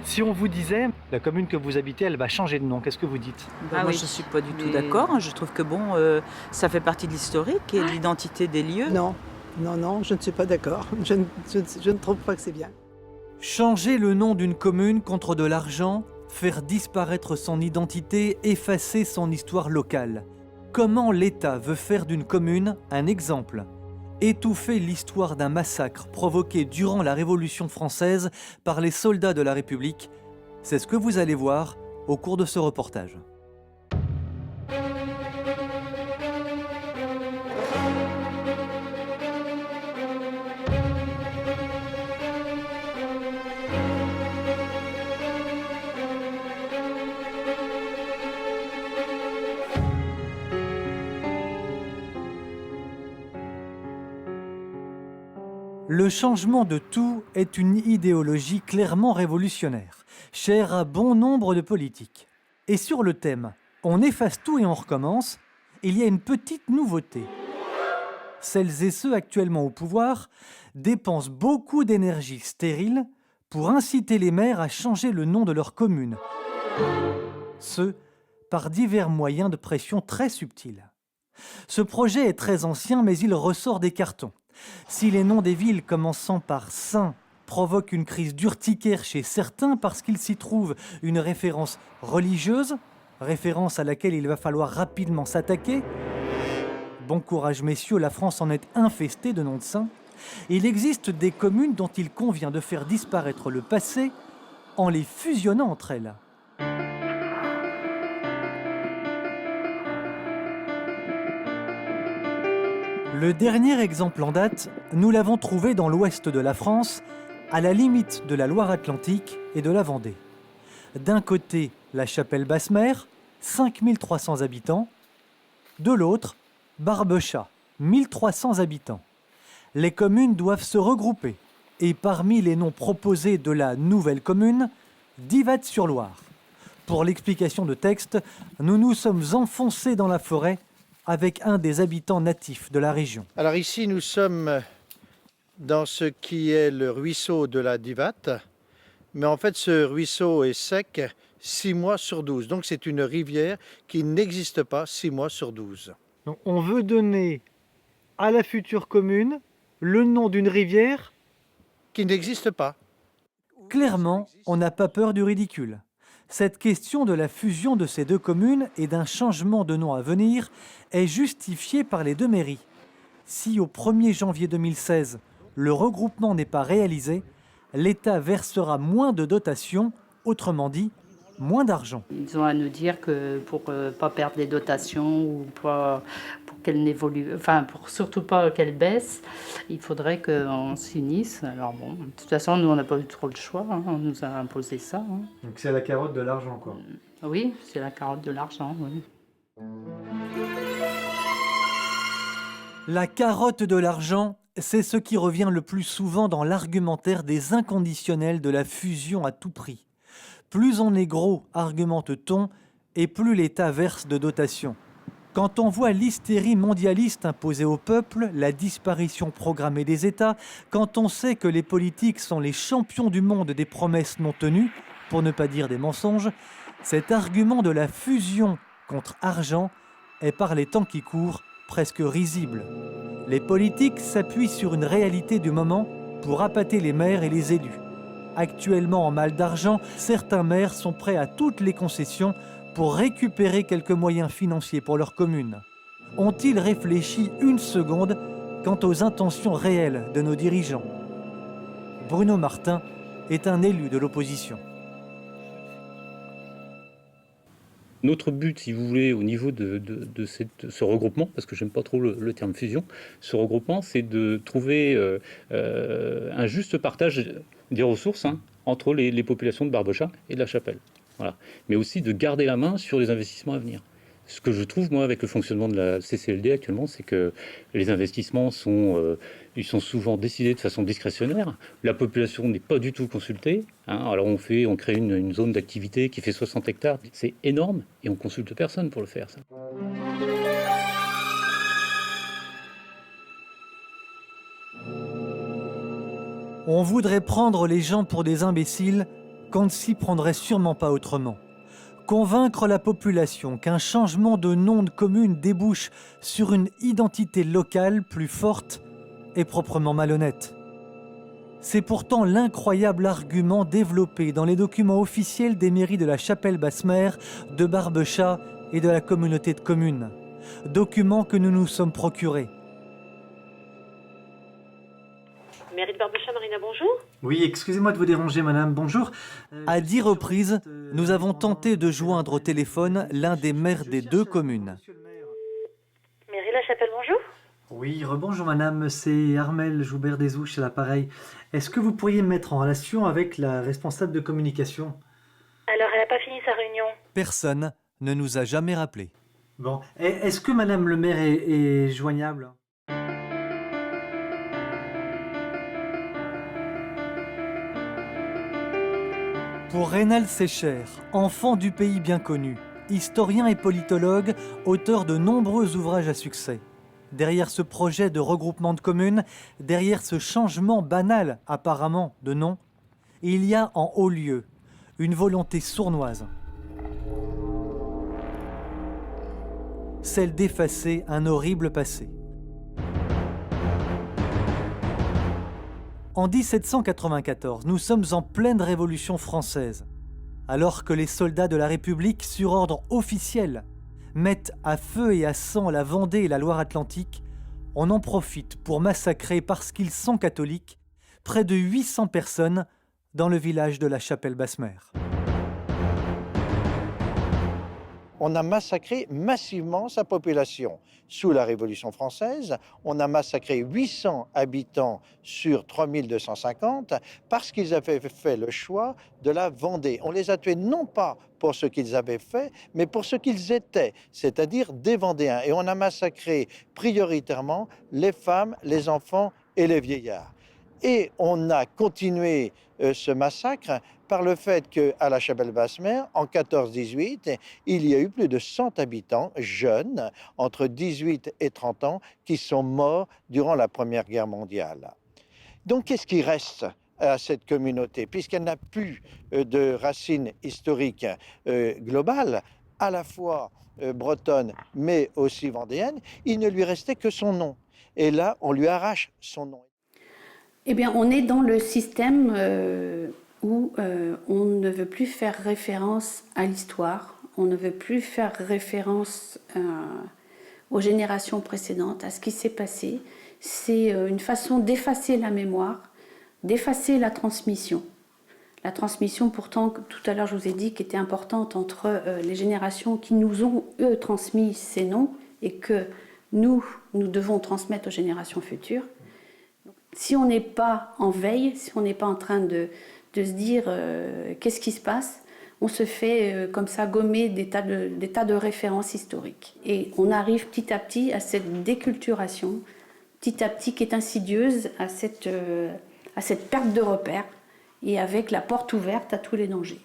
Si on vous disait, la commune que vous habitez, elle va changer de nom, qu'est-ce que vous dites? Moi, oui, je ne suis pas du tout mais d'accord, hein. Je trouve que ça fait partie de l'historique et de l'identité des lieux. Non, non, non, je ne suis pas d'accord. Je ne trouve pas que c'est bien. Changer le nom d'une commune contre de l'argent, faire disparaître son identité, effacer son histoire locale. Comment l'État veut faire d'une commune un exemple? Étouffer l'histoire d'un massacre provoqué durant la Révolution française par les soldats de la République, c'est ce que vous allez voir au cours de ce reportage. Le changement de tout est une idéologie clairement révolutionnaire, chère à bon nombre de politiques. Et sur le thème « On efface tout et on recommence », il y a une petite nouveauté. Celles et ceux actuellement au pouvoir dépensent beaucoup d'énergie stérile pour inciter les maires à changer le nom de leur commune. Ce, par divers moyens de pression très subtils. Ce projet est très ancien, mais il ressort des cartons. Si les noms des villes commençant par Saint provoquent une crise d'urticaire chez certains parce qu'il s'y trouve une référence religieuse, référence à laquelle il va falloir rapidement s'attaquer, bon courage messieurs, la France en est infestée de noms de saints, il existe des communes dont il convient de faire disparaître le passé en les fusionnant entre elles. Le dernier exemple en date, nous l'avons trouvé dans l'ouest de la France, à la limite de la Loire-Atlantique et de la Vendée. D'un côté, la Chapelle-Basse-Mer, 5300 habitants. De l'autre, Barbechat, 1300 habitants. Les communes doivent se regrouper. Et parmi les noms proposés de la nouvelle commune, Divatte-sur-Loire. Pour l'explication de texte, nous nous sommes enfoncés dans la forêt avec un des habitants natifs de la région. Alors ici, nous sommes dans ce qui est le ruisseau de la Divatte. Mais en fait, ce ruisseau est sec 6 mois sur 12. Donc c'est une rivière qui n'existe pas 6 mois sur 12. Donc, on veut donner à la future commune le nom d'une rivière. Qui n'existe pas. Clairement, on n'a pas peur du ridicule. Cette question de la fusion de ces deux communes et d'un changement de nom à venir est justifiée par les deux mairies. Si au 1er janvier 2016, le regroupement n'est pas réalisé, l'État versera moins de dotations, autrement dit, moins d'argent. ils ont à nous dire que pour pas perdre les dotations ou pour qu'elles n'évoluent, enfin pour surtout pas qu'elles baissent, il faudrait qu'on s'unisse. Alors bon, de toute façon, nous on n'a pas eu trop le choix, hein, on nous a imposé ça. Hein. Donc c'est la carotte de l'argent, quoi. Oui, c'est la carotte de l'argent, oui. La carotte de l'argent, c'est ce qui revient le plus souvent dans l'argumentaire des inconditionnels de la fusion à tout prix. Plus on est gros, argumente-t-on, et plus l'État verse de dotations. Quand on voit l'hystérie mondialiste imposée au peuple, la disparition programmée des États, quand on sait que les politiques sont les champions du monde des promesses non tenues, pour ne pas dire des mensonges, cet argument de la fusion contre argent est par les temps qui courent presque risible. Les politiques s'appuient sur une réalité du moment pour appâter les maires et les élus. Actuellement en mal d'argent, certains maires sont prêts à toutes les concessions pour récupérer quelques moyens financiers pour leur commune. Ont-ils réfléchi une seconde quant aux intentions réelles de nos dirigeants? Bruno Martin est un élu de l'opposition. Notre but, si vous voulez, au niveau de ce regroupement, parce que j'aime pas trop le terme fusion, ce regroupement, c'est de trouver un juste partage des ressources entre les populations de Barbechat et de la Chapelle. Voilà. Mais aussi de garder la main sur les investissements à venir. Ce que je trouve, moi, avec le fonctionnement de la CCLD actuellement, c'est que les investissements ils sont souvent décidés de façon discrétionnaire. La population n'est pas du tout consultée. Alors on crée une zone d'activité qui fait 60 hectares. C'est énorme et on consulte personne pour le faire, ça. On voudrait prendre les gens pour des imbéciles, qu'on ne s'y prendrait sûrement pas autrement. Convaincre la population qu'un changement de nom de commune débouche sur une identité locale plus forte est proprement malhonnête. C'est pourtant l'incroyable argument développé dans les documents officiels des mairies de la Chapelle-Basse-Mer, de Barbechat et de la communauté de communes. Documents que nous nous sommes procurés. Mairie de Barbechat, Marina, bonjour. Oui, excusez-moi de vous déranger, madame, bonjour. À 10 reprises, nous avons tenté de joindre au téléphone l'un des maires des deux communes. Mairie La Chapelle, bonjour. Oui, rebonjour madame, c'est Armel Joubert des Ouches à l'appareil. Est-ce que vous pourriez me mettre en relation avec la responsable de communication? Alors, elle n'a pas fini sa réunion. Personne ne nous a jamais rappelé. Bon, est-ce que madame le maire est joignable? Pour Reynald Secher, enfant du pays bien connu, historien et politologue, auteur de nombreux ouvrages à succès. Derrière ce projet de regroupement de communes, derrière ce changement banal apparemment de nom, il y a en haut lieu une volonté sournoise. Celle d'effacer un horrible passé. En 1794, nous sommes en pleine Révolution française. Alors que les soldats de la République, sur ordre officiel, mettent à feu et à sang la Vendée et la Loire-Atlantique, on en profite pour massacrer, parce qu'ils sont catholiques, près de 800 personnes dans le village de la Chapelle-Basse-Mer. On a massacré massivement sa population. Sous la Révolution française, on a massacré 800 habitants sur 3250 parce qu'ils avaient fait le choix de la Vendée. On les a tués non pas pour ce qu'ils avaient fait, mais pour ce qu'ils étaient, c'est-à-dire des Vendéens. Et on a massacré prioritairement les femmes, les enfants et les vieillards. Et on a continué ce massacre par le fait qu'à la Chapelle-Basse-Mer, en 14-18, il y a eu plus de 100 habitants jeunes, entre 18 et 30 ans, qui sont morts durant la Première Guerre mondiale. Donc, qu'est-ce qui reste à cette communauté? Puisqu'elle n'a plus de racines historiques globales, à la fois bretonne, mais aussi vendéenne, il ne lui restait que son nom. Et là, on lui arrache son nom. Eh bien, on est dans le système où on ne veut plus faire référence à l'histoire, on ne veut plus faire référence aux générations précédentes, à ce qui s'est passé. C'est une façon d'effacer la mémoire, d'effacer la transmission. La transmission, pourtant, tout à l'heure je vous ai dit, qui était importante entre les générations qui nous ont, eux, transmis ces noms et que nous devons transmettre aux générations futures. Si on n'est pas en veille, si on n'est pas en train de se dire qu'est-ce qui se passe, on se fait comme ça gommer des tas de références historiques. Et on arrive petit à petit à cette déculturation, petit à petit qui est insidieuse, à cette perte de repères et avec la porte ouverte à tous les dangers.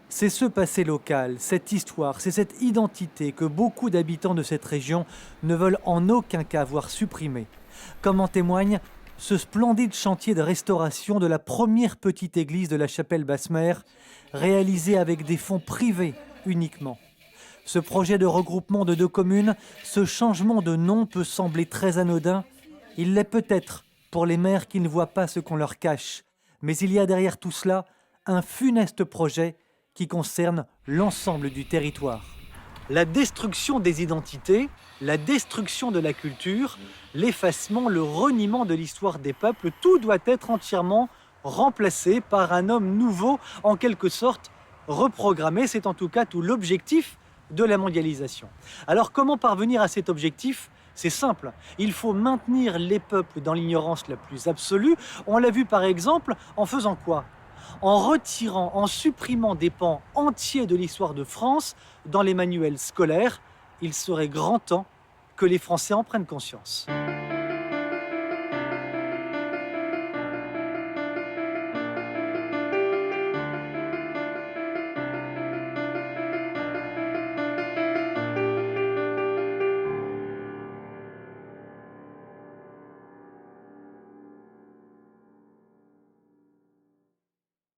C'est ce passé local, cette histoire, c'est cette identité que beaucoup d'habitants de cette région ne veulent en aucun cas voir supprimée. Comme en témoigne ce splendide chantier de restauration de la première petite église de la Chapelle-Basse-Mer, réalisé avec des fonds privés uniquement. Ce projet de regroupement de deux communes, ce changement de nom peut sembler très anodin. Il l'est peut-être pour les maires qui ne voient pas ce qu'on leur cache. Mais il y a derrière tout cela un funeste projet qui concerne l'ensemble du territoire. La destruction des identités, la destruction de la culture, l'effacement, le reniement de l'histoire des peuples, tout doit être entièrement remplacé par un homme nouveau, en quelque sorte reprogrammé. C'est en tout cas tout l'objectif de la mondialisation. Alors comment parvenir à cet objectif ? C'est simple, il faut maintenir les peuples dans l'ignorance la plus absolue. On l'a vu par exemple en faisant quoi ? En retirant, en supprimant des pans entiers de l'histoire de France dans les manuels scolaires. Il serait grand temps que les Français en prennent conscience.